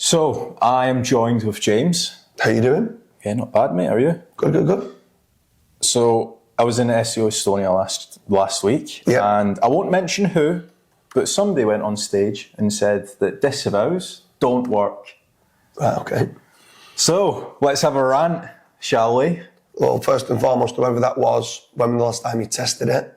So, I am joined with James. How you doing? Yeah, not bad, mate. Are you? Good. So, I was in SEO Estonia last week, and I won't mention who, but somebody went on stage and said that disavows don't work. Right, okay. So, let's have a rant, shall we? Well, first and foremost, whoever that was, when was the last time you tested it?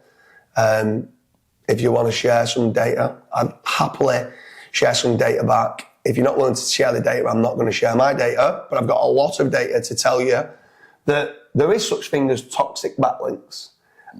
If you want to share some data, I'd happily share some data back. If you're not willing to share the data, I'm not going to share my data, but I've got a lot of data to tell you that there is such thing as toxic backlinks,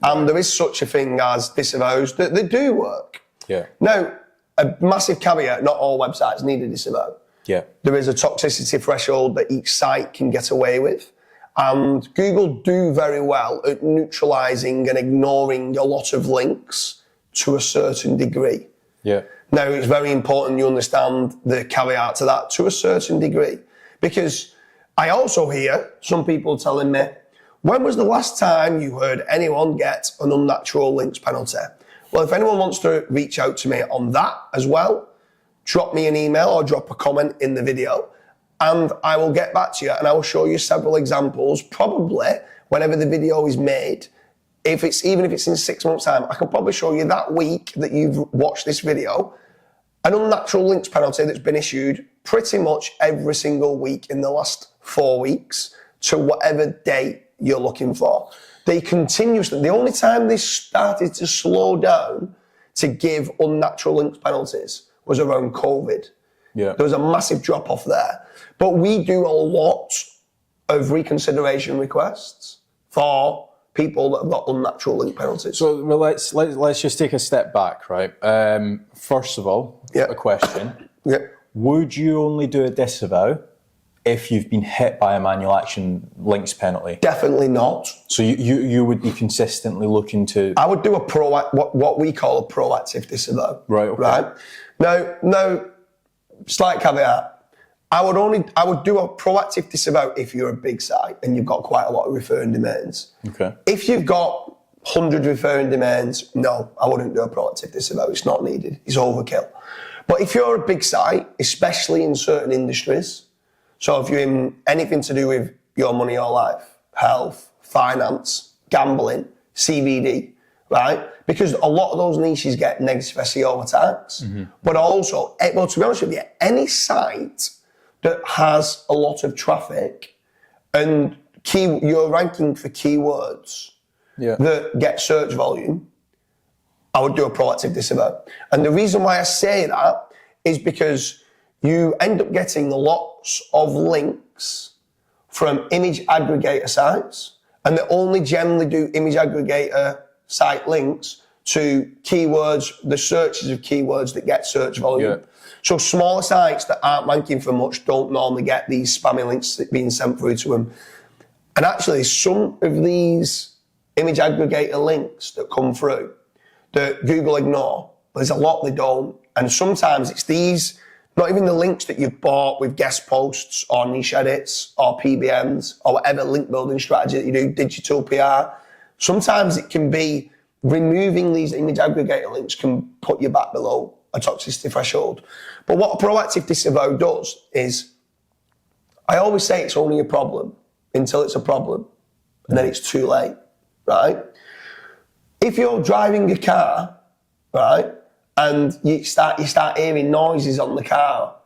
and there is such a thing as disavows that they do work. Yeah. Now, a massive caveat, not all websites need a disavow. Yeah. There is a toxicity threshold that each site can get away with. And Google do very well at neutralizing and ignoring a lot of links to a certain degree. Yeah. Now, it's very important you understand the caveat to that to a certain degree, because I also hear some people telling me, when was the last time you heard anyone get an unnatural links penalty? Well, if anyone wants to reach out to me on that as well, drop me an email or drop a comment in the video, and I will get back to you and I will show you several examples, probably whenever the video is made. Even if it's in 6 months' time, I can probably show you that week that you've watched this video, an unnatural links penalty that's been issued pretty much every single week in the last 4 weeks to whatever date you're looking for. They continuously, the only time they started to slow down to give unnatural links penalties was around COVID. Yeah. There was a massive drop off there. But we do a lot of reconsideration requests for people that have got unnatural link penalties. So well, let's just take a step back, right? First of all, a question. Yeah. Would you only do a disavow if you've been hit by a manual action links penalty? Definitely not. So you would be consistently looking to... I would do what we call a proactive disavow. Right, okay. Right? Now, slight caveat. I would do a proactive disavow if you're a big site and you've got quite a lot of referring domains. Okay. If you've got 100 referring domains, no, I wouldn't do a proactive disavow. It's not needed. It's overkill. But if you're a big site, especially in certain industries, so if you're in anything to do with your money or life, health, finance, gambling, CBD, right? Because a lot of those niches get negative SEO attacks. Mm-hmm. But also, well, to be honest with you, any site that has a lot of traffic and you're ranking for keywords that get search volume, I would do a proactive disavow. And the reason why I say that is because you end up getting lots of links from image aggregator sites, and they only generally do image aggregator site links to keywords, the searches of keywords that get search volume. Yeah. So smaller sites that aren't ranking for much don't normally get these spammy links being sent through to them. And actually, some of these image aggregator links that come through that Google ignore, there's a lot they don't. And sometimes it's these, not even the links that you've bought with guest posts or niche edits or PBMs or whatever link building strategy that you do, digital PR. Sometimes it can be removing these image aggregator links can put you back below a toxicity threshold. But what a proactive disavow does is, I always say it's only a problem until it's a problem, and then it's too late, right? If you're driving a car, right, and you start hearing noises on the car,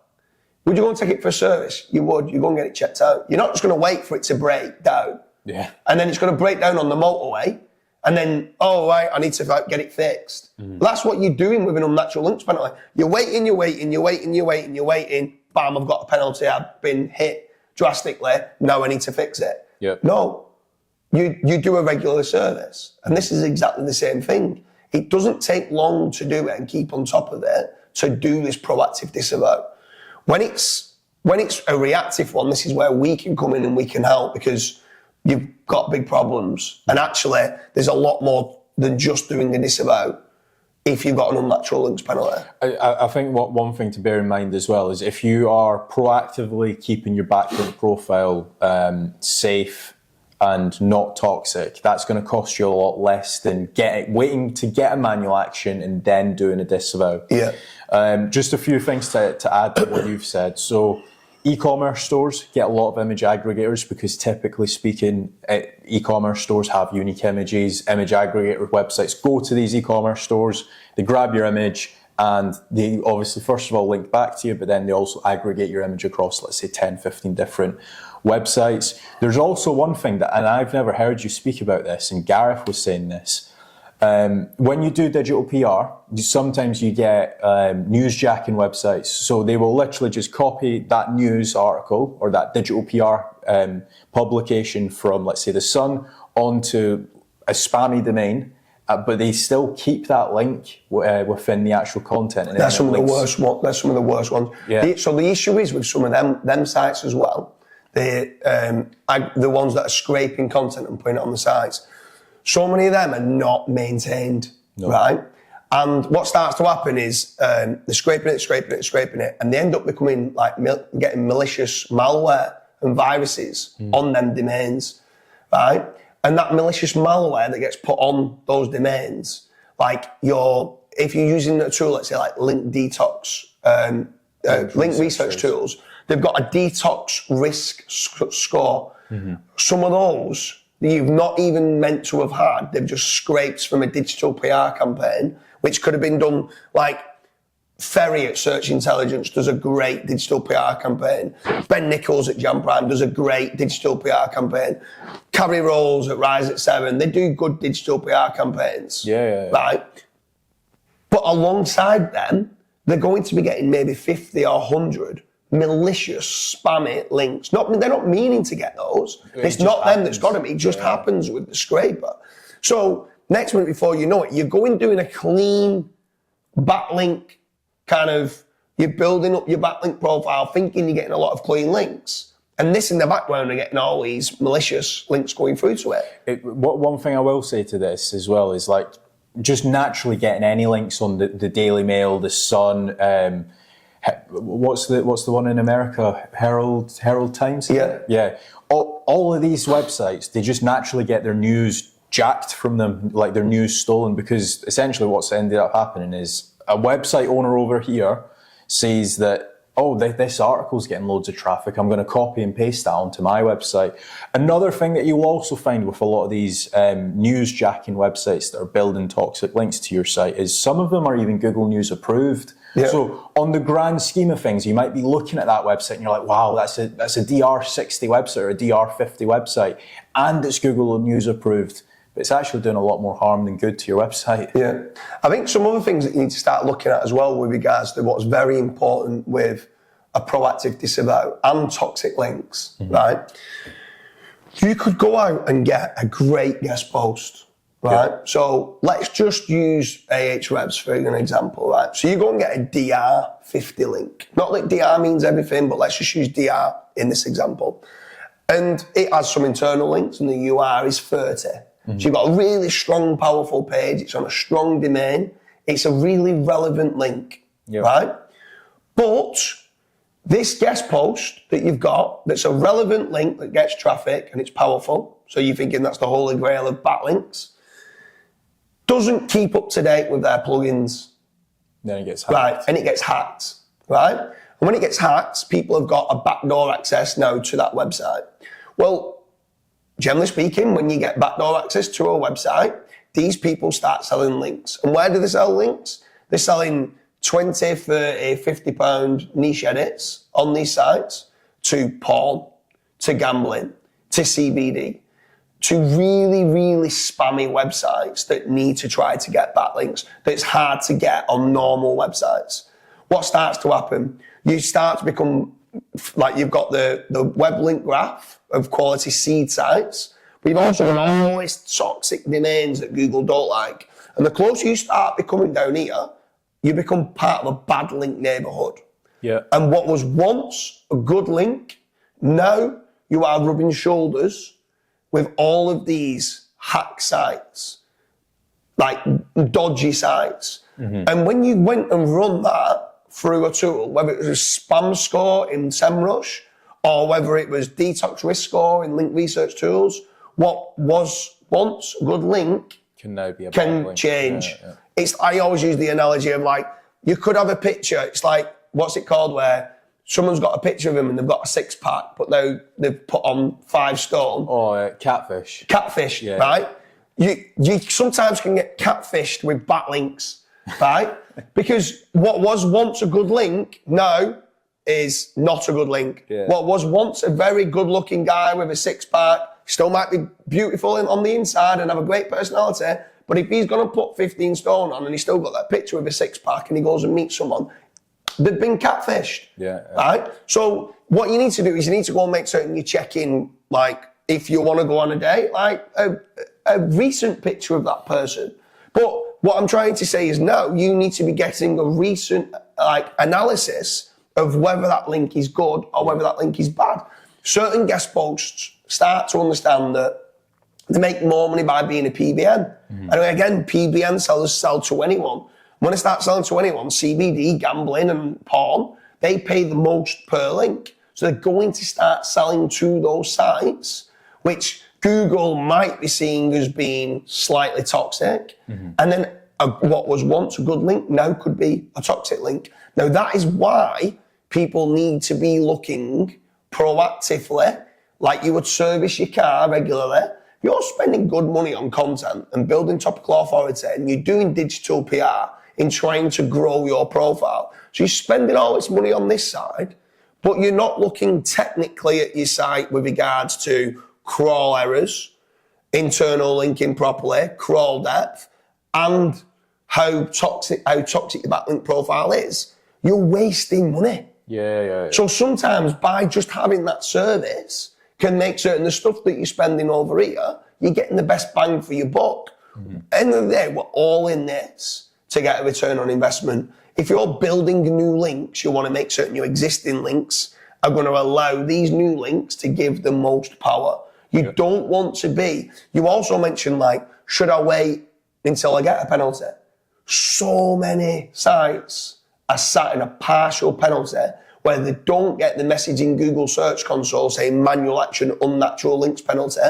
would you go and take it for a service? You would. You go and get it checked out. You're not just going to wait for it to break down. Yeah. And then it's going to break down on the motorway, and then, oh, right, I need to get it fixed. Mm-hmm. That's what you're doing with an unnatural links penalty. You're waiting, bam, I've got a penalty, I've been hit drastically, now I need to fix it. Yep. No, you do a regular service. And this is exactly the same thing. It doesn't take long to do it and keep on top of it to do this proactive disavow. When it's a reactive one, this is where we can come in and we can help, because you've got big problems. And actually, there's a lot more than just doing a disavow if you've got an unnatural links penalty. I think one thing to bear in mind as well is if you are proactively keeping your backlink profile safe and not toxic, that's going to cost you a lot less than waiting to get a manual action and then doing a disavow. Yeah. Just a few things to add to what you've said. So E-commerce stores get a lot of image aggregators because typically speaking, e-commerce stores have unique images. Image aggregator websites go to these e-commerce stores, they grab your image, and they obviously, first of all, link back to you, but then they also aggregate your image across, let's say, 10, 15 different websites. There's also one thing that, and I've never heard you speak about this, and Gareth was saying this, when you do digital PR, sometimes you get newsjacking websites. So they will literally just copy that news article or that digital PR publication from, let's say, The Sun onto a spammy domain, but they still keep that link within the actual content. And that's some of the worst ones. That's some of the worst ones. Yeah. So the issue is with some of them sites as well. The ones that are scraping content and putting it on the sites. So many of them are not maintained, right? And what starts to happen is they're scraping it, and they end up becoming like getting malicious malware and viruses on them domains, right? And that malicious malware that gets put on those domains, like if you're using a tool, let's say like link detox, link research tools, they've got a detox risk score. Some of those you've not even meant to have had, they've just scraped from a digital PR campaign, which could have been done like Ferry at Search Intelligence does a great digital PR campaign. Ben Nichols at Jam Prime does a great digital PR campaign. Carrie Rolls at Rise at 7, they do good digital PR campaigns. Yeah. Right? But alongside them, they're going to be getting maybe 50 or 100 malicious, spammy links. They're not meaning to get those. It's not them that's got them. It just happens with the scraper. So next minute before you know it, you're going doing a clean backlink kind of, you're building up your backlink profile thinking you're getting a lot of clean links. And this in the background are getting all these malicious links going through to it. One thing I will say to this as well is like just naturally getting any links on the Daily Mail, the Sun, what's the one in America? Herald Times? Yeah. All of these websites, they just naturally get their news jacked from them, like their news stolen, because essentially what's ended up happening is a website owner over here says that, oh, this article's getting loads of traffic, I'm going to copy and paste that onto my website. Another thing that you'll also find with a lot of these newsjacking websites that are building toxic links to your site is some of them are even Google News approved. Yeah. So on the grand scheme of things, you might be looking at that website and you're like, wow, that's a DR60 website or a DR50 website, and it's Google News approved. But it's actually doing a lot more harm than good to your website. Yeah. I think some other things that you need to start looking at as well with regards to what's very important with a proactive disavow and toxic links, right? You could go out and get a great guest post, right? Yeah. So let's just use Ahrefs for an example, right? So you go and get a DR50 link. Not that DR means everything, but let's just use DR in this example. And it has some internal links and the UR is 30. So you've got a really strong, powerful page. It's on a strong domain. It's a really relevant link, right? But this guest post that you've got, that's a relevant link that gets traffic and it's powerful, so you're thinking that's the holy grail of backlinks, doesn't keep up to date with their plugins. Then it gets hacked. Right, and it gets hacked, right? And when it gets hacked, people have got a backdoor access now to that website. Well, generally speaking, when you get backdoor access to a website, these people start selling links. And where do they sell links? They're selling 20, 30, 50 pound niche edits on these sites to porn, to gambling, to CBD, to really, really spammy websites that need to try to get backlinks that's hard to get on normal websites. What starts to happen? You start to become like you've got the web link graph of quality seed sites, but you've also got all these toxic domains that Google don't like. And the closer you start becoming down here, you become part of a bad link neighborhood. Yeah. And what was once a good link, now you are rubbing shoulders with all of these hack sites, like dodgy sites. And when you went and run that through a tool, whether it was a spam score in SEMrush or whether it was detox risk score in link research tools, what was once a good link can now be a can link. change. I always use the analogy of like, you could have a picture, it's like, what's it called, where someone's got a picture of him and they've got a six-pack, but they've put on 5 stone. Oh, catfish. Catfish, right? You sometimes can get catfished with backlinks, right? Because what was once a good link now is not a good link. Yeah. What was once a very good-looking guy with a six-pack still might be beautiful on the inside and have a great personality, but if he's going to put 15 stone on and he's still got that picture with a six-pack and he goes and meets someone, they've been catfished, right? So what you need to do is you need to go and make certain you check in, like, if you want to go on a date, like a recent picture of that person. But what I'm trying to say is no, you need to be getting a recent analysis of whether that link is good or whether that link is bad. Certain guest posts start to understand that they make more money by being a PBN. And again, PBN sellers sell to anyone. When they start selling to anyone, CBD, gambling and porn, they pay the most per link. So they're going to start selling to those sites, which Google might be seeing as being slightly toxic. And then what was once a good link now could be a toxic link. Now that is why people need to be looking proactively, like you would service your car regularly. You're spending good money on content and building topical authority and you're doing digital PR in trying to grow your profile. So you're spending all this money on this side, but you're not looking technically at your site with regards to crawl errors, internal linking properly, crawl depth, and how toxic your backlink profile is. You're wasting money. Yeah. So sometimes by just having that service can make certain the stuff that you're spending over here, you're getting the best bang for your buck. End of the day, we're all in this to get a return on investment. If you're building new links, you want to make certain your existing links are going to allow these new links to give the most power. You don't want to be. You also mentioned, like, should I wait until I get a penalty? So many sites are sat in a partial penalty where they don't get the message in Google Search Console saying manual action, unnatural links penalty.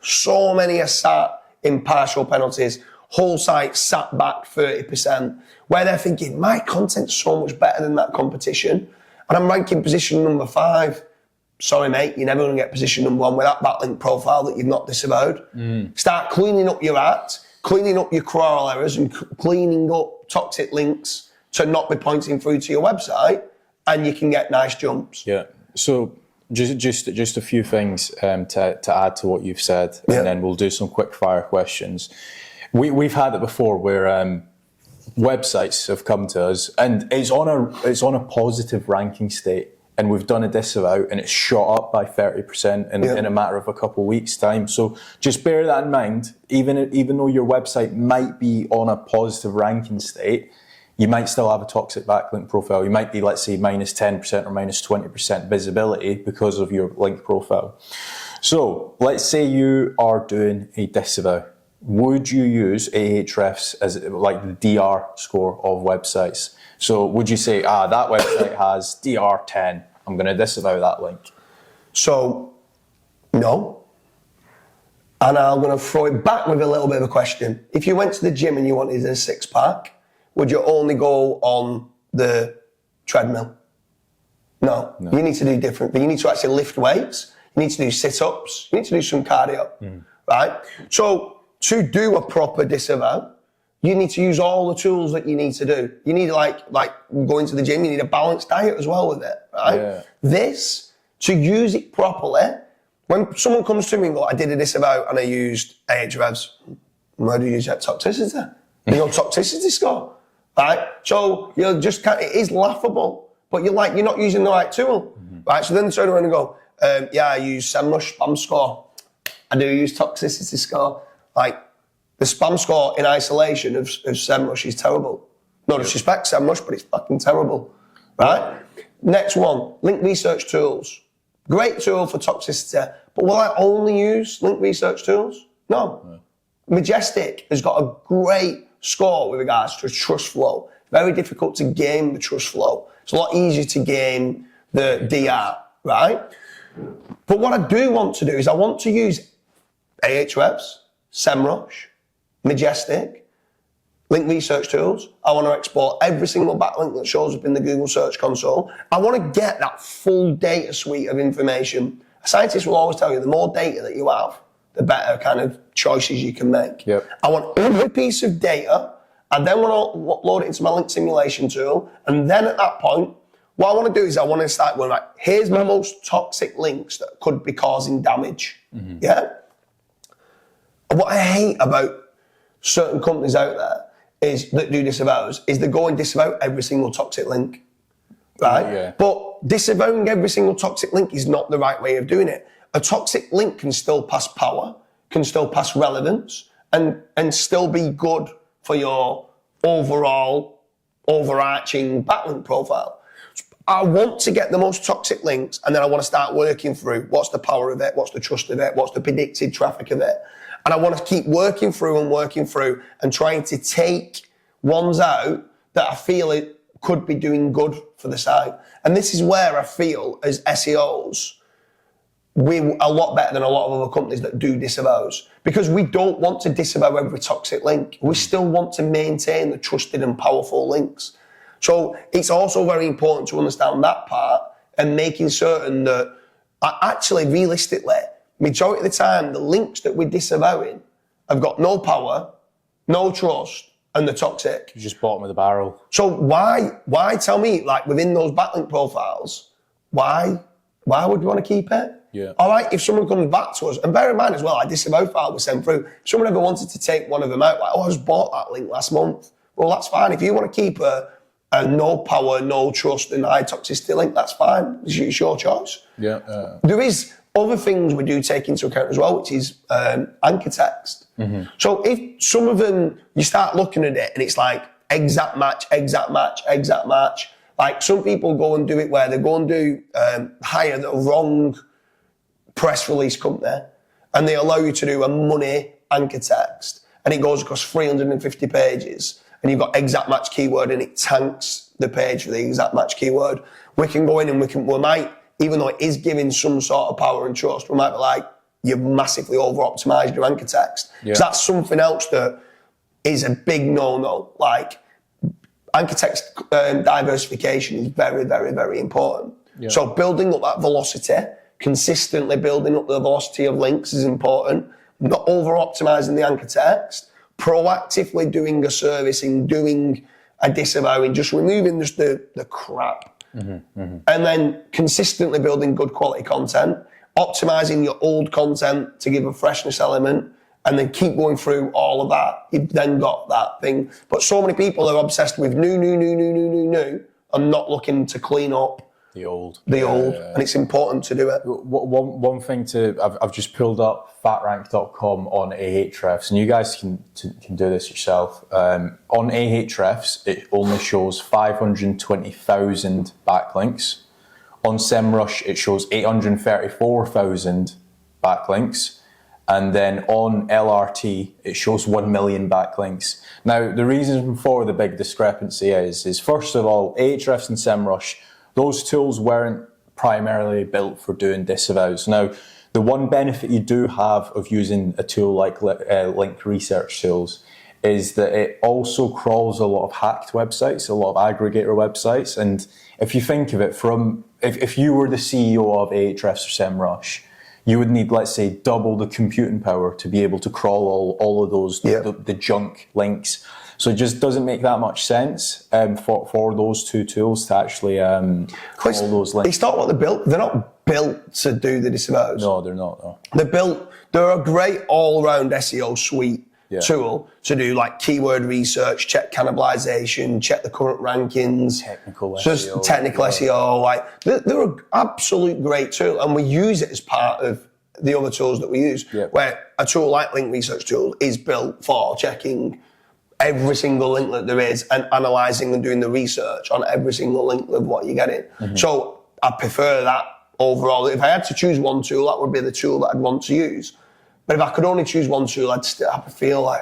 So many are sat in partial penalties. Whole site sat back 30%, where they're thinking, my content's so much better than that competition, and I'm ranking position number 5. Sorry, mate, you're never going to get position number 1 with that backlink profile that you've not disavowed. Start cleaning up your act, cleaning up your crawl errors, and cleaning up toxic links to not be pointing through to your website, and you can get nice jumps. Yeah. So just a few things to add to what you've said, and then we'll do some quick fire questions. We've had it before where websites have come to us and it's on a positive ranking state, and we've done a disavow and it's shot up by 30% in a matter of a couple of weeks' time. So just bear that in mind. Even though your website might be on a positive ranking state, you might still have a toxic backlink profile. You might be, let's say, minus 10% or minus 20% visibility because of your link profile. So let's say you are doing a disavow. Would you use Ahrefs as like the DR score of websites? So would you say, that website has DR 10, I'm going to disavow that link? So, no. And I'm going to throw it back with a little bit of a question. If you went to the gym and you wanted a six-pack, would you only go on the treadmill? No. You need to do different. You need to actually lift weights. You need to do sit-ups. You need to do some cardio, right? So to do a proper disavow, you need to use all the tools that you need to do. You need like going to the gym, you need a balanced diet as well with it, right? Yeah. This, to use it properly, when someone comes to me and goes, I did a disavow and I used Ahrefs, where do you use that toxicity? You know, toxicity score, right? So you're just it is laughable, but you're not using the right tool, right? So then they turn around and go, I use SEMrush spam score. I do use toxicity score. Like, the spam score in isolation of SEMrush is terrible. No disrespect, SEMrush, but it's fucking terrible, right? Next one, link research tools. Great tool for toxicity, but will I only use link research tools? No. Majestic has got a great score with regards to trust flow. Very difficult to game the trust flow. It's a lot easier to game the DR, right? But what I do want to do is I want to use Ahrefs, SEMrush, Majestic, link research tools. I want to export every single backlink that shows up in the Google Search Console. I want to get that full data suite of information. A scientist will always tell you the more data that you have, the better kind of choices you can make. Yep. I want every piece of data. I then want to load it into my link simulation tool. And then at that point, what I want to do is I want to start going, like, here's my most toxic links that could be causing damage. Yeah? What I hate about certain companies out there is that do disavows is they go and disavow every single toxic link, right? Yeah. But disavowing every single toxic link is not the right way of doing it. A toxic link can still pass power, can still pass relevance, and still be good for your overall overarching backlink profile. I want to get the most toxic links, and then I want to start working through what's the power of it, what's the trust of it, what's the predicted traffic of it. And I want to keep working through and trying to take ones out that I feel it could be doing good for the site. And this is where I feel as SEOs, we're a lot better than a lot of other companies that do disavows, because we don't want to disavow every toxic link. We still want to maintain the trusted and powerful links. So it's also very important to understand that part and making certain that actually, realistically, majority of the time, the links that we're disavowing have got no power, no trust, and they're toxic. You just bottom of the barrel. So why tell me, like, within those backlink profiles, why would you want to keep it? Yeah. All right, if someone comes back to us, and bear in mind as well, our disavow file was sent through. If someone ever wanted to take one of them out, like, oh, I just bought that link last month. Well, that's fine. If you want to keep a no power, no trust, and high toxicity link, that's fine. It's your choice. Yeah. There is other things we do take into account as well, which is anchor text. So if some of them, you start looking at it and it's like exact match, exact match, exact match. Like, some people go and do it where they go and do hire the wrong press release company, and they allow you to do a money anchor text, and it goes across 350 pages, and you've got exact match keyword, and it tanks the page for the exact match keyword. We can go in and we might, even though it is giving some sort of power and trust, we might be like, you've massively over-optimized your anchor text. Yeah. So that's something else that is a big no-no. Like, anchor text diversification is very, very, very important. Yeah. So building up that velocity, consistently building up the velocity of links is important. Not over-optimizing the anchor text, proactively doing a servicing, doing a disavowing, just removing just the crap. And then consistently building good quality content, optimizing your old content to give a freshness element, and then keep going through all of that. You've then got that thing. But so many people are obsessed with new, and not looking to clean up the old. And it's important to do it. One thing I've just pulled up fatrank.com on Ahrefs, and you guys can do this yourself. On Ahrefs, it only shows 520,000 backlinks. On SEMrush, it shows 834,000 backlinks. And then on LRT, it shows 1 million backlinks. Now, the reason for the big discrepancy is first of all, Ahrefs and SEMrush, those tools weren't primarily built for doing disavows. Now, the one benefit you do have of using a tool like link research tools is that it also crawls a lot of hacked websites, a lot of aggregator websites. And if you think of it if you were the CEO of Ahrefs or SEMrush, you would need, let's say, double the computing power to be able to crawl all of those, the junk links. So it just doesn't make that much sense for those two tools to actually crawl those links. It's not what they're built. They're not built to do the disavows. No, they're not. No. They're a great all-round SEO suite tool to do, like, keyword research, check cannibalization, check the current rankings. Technical SEO. Like, they're an absolute great tool, and we use it as part of the other tools that we use, where a tool like link research tool is built for checking every single link that there is and analysing and doing the research on every single link of what you're getting. So I prefer that overall. If I had to choose one tool, that would be the tool that I'd want to use. But if I could only choose one tool, I'd feel like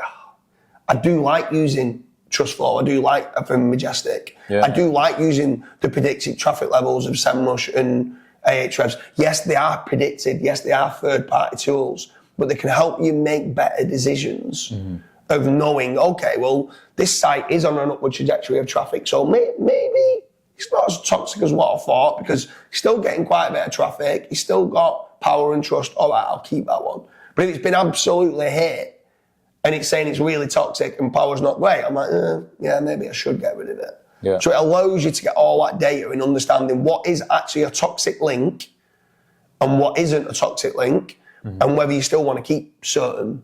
I do like using TrustFlow. I do like from Majestic. I do like using the predicted traffic levels of SEMrush and Ahrefs. Yes, they are predicted. Yes, they are third-party tools, but they can help you make better decisions of knowing, okay, well, this site is on an upward trajectory of traffic, so maybe it's not as toxic as what I thought, because he's still getting quite a bit of traffic, he's still got power and trust, all right, I'll keep that one. But if it's been absolutely hit, and it's saying it's really toxic and power's not great, I'm like, yeah, maybe I should get rid of it. Yeah. So it allows you to get all that data and understanding what is actually a toxic link and what isn't a toxic link, and whether you still want to keep certain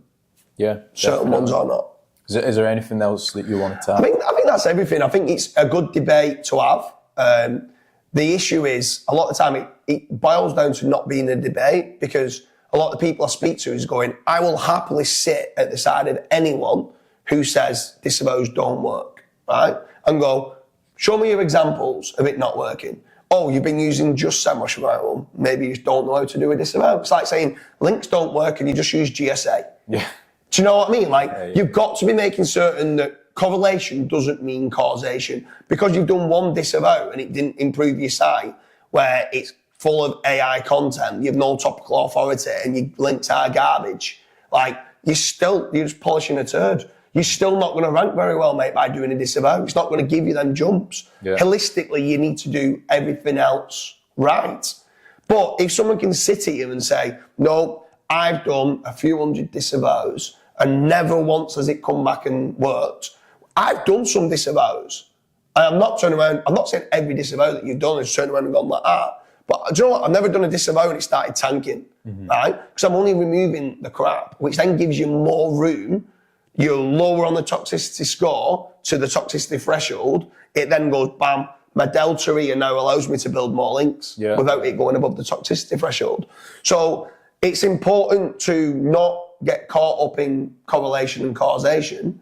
ones or not. Is there anything else that you wanted to add? I think that's everything. I think it's a good debate to have. The issue is, a lot of the time, it boils down to not being a debate, because a lot of the people I speak to is going, I will happily sit at the side of anyone who says disavows don't work, right? And go, show me your examples of it not working. Oh, you've been using just SEMrush, right? Well, maybe you just don't know how to do a disavow. It's like saying links don't work and you just use GSA. Yeah. Do you know what I mean? Like, you've got to be making certain that correlation doesn't mean causation. Because you've done one disavow and it didn't improve your site, where it's full of AI content, you've no topical authority, and your links are garbage. Like, you're just polishing a turd. You're still not going to rank very well, mate, by doing a disavow. It's not going to give you them jumps. Yeah. Holistically, you need to do everything else right. But if someone can sit here and say, no, I've done a few hundred disavows and never once has it come back and worked. I've done some disavows. I'm not turning around, I'm not saying every disavow that you've done is turning around and gone like that. But do you know what? I've never done a disavow and it started tanking, right? Because I'm only removing the crap, which then gives you more room. You're lower on the toxicity score to the toxicity threshold. It then goes, bam, my delta here now allows me to build more links without it going above the toxicity threshold. So it's important to not get caught up in correlation and causation.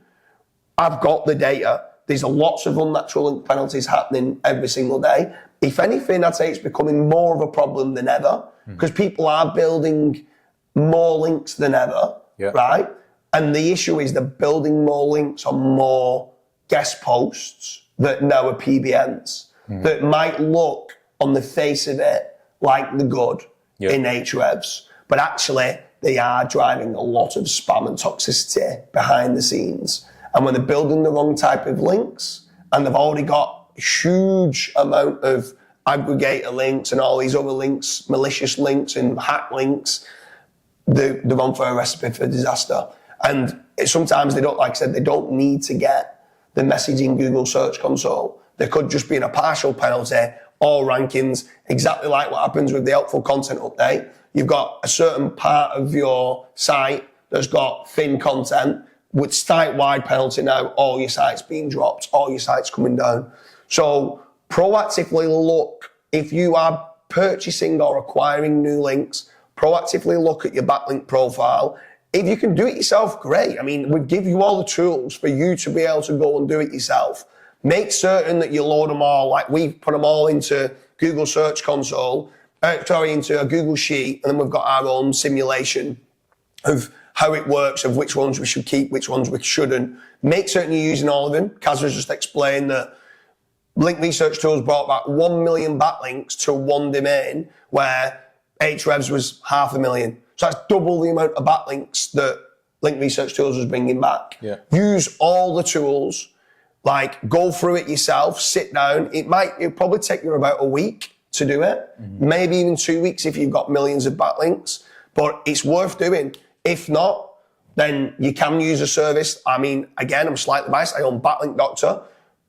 I've got the data. There's lots of unnatural link penalties happening every single day. If anything, I'd say it's becoming more of a problem than ever, because people are building more links than ever, right? And the issue is they're building more links on more guest posts that now are PBNs, that might look on the face of it like the good in Ahrefs, but actually they are driving a lot of spam and toxicity behind the scenes. And when they're building the wrong type of links, and they've already got a huge amount of aggregator links and all these other links, malicious links and hack links, they're on for a recipe for disaster. And sometimes they don't, like I said, they don't need to get the message in Google Search Console. They could just be in a partial penalty, all rankings, exactly like what happens with the helpful content update. You've got a certain part of your site that's got thin content with site-wide penalty now, all your sites being dropped, all your sites coming down. So proactively look, if you are purchasing or acquiring new links, proactively look at your backlink profile. If you can do it yourself, great. I mean, we give you all the tools for you to be able to go and do it yourself. Make certain that you load them all, like we've put them all into Google Search Console, into a Google Sheet, and then we've got our own simulation of how it works, of which ones we should keep, which ones we shouldn't. Make certain you're using all of them. Kasra's just explained that Link Research Tools brought back 1 million backlinks to one domain, where Ahrefs was 500,000. So that's double the amount of backlinks that Link Research Tools was bringing back. Use all the tools, like go through it yourself, sit down. It'll probably take you about a week to do it, maybe even 2 weeks if you've got millions of backlinks, but it's worth doing. If not, then you can use a service. I mean, again, I'm slightly biased. I own Backlink Doctor,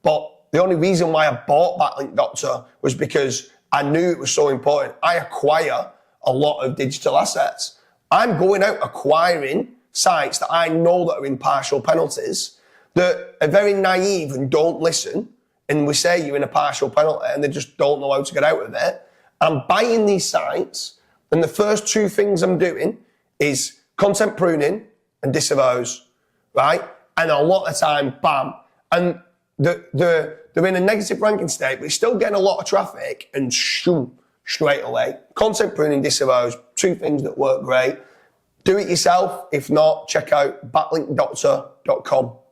but the only reason why I bought Backlink Doctor was because I knew it was so important. I acquire a lot of digital assets. I'm going out acquiring sites that I know that are in partial penalties, that are very naive and don't listen, and we say you're in a partial penalty and they just don't know how to get out of it. I'm buying these sites, and the first two things I'm doing is content pruning and disavows, right? And a lot of the time, bam. And they're in a negative ranking state, but you're still getting a lot of traffic, and shoom, straight away. Content pruning, disavows, two things that work great. Do it yourself. If not, check out backlinkdoctor.com.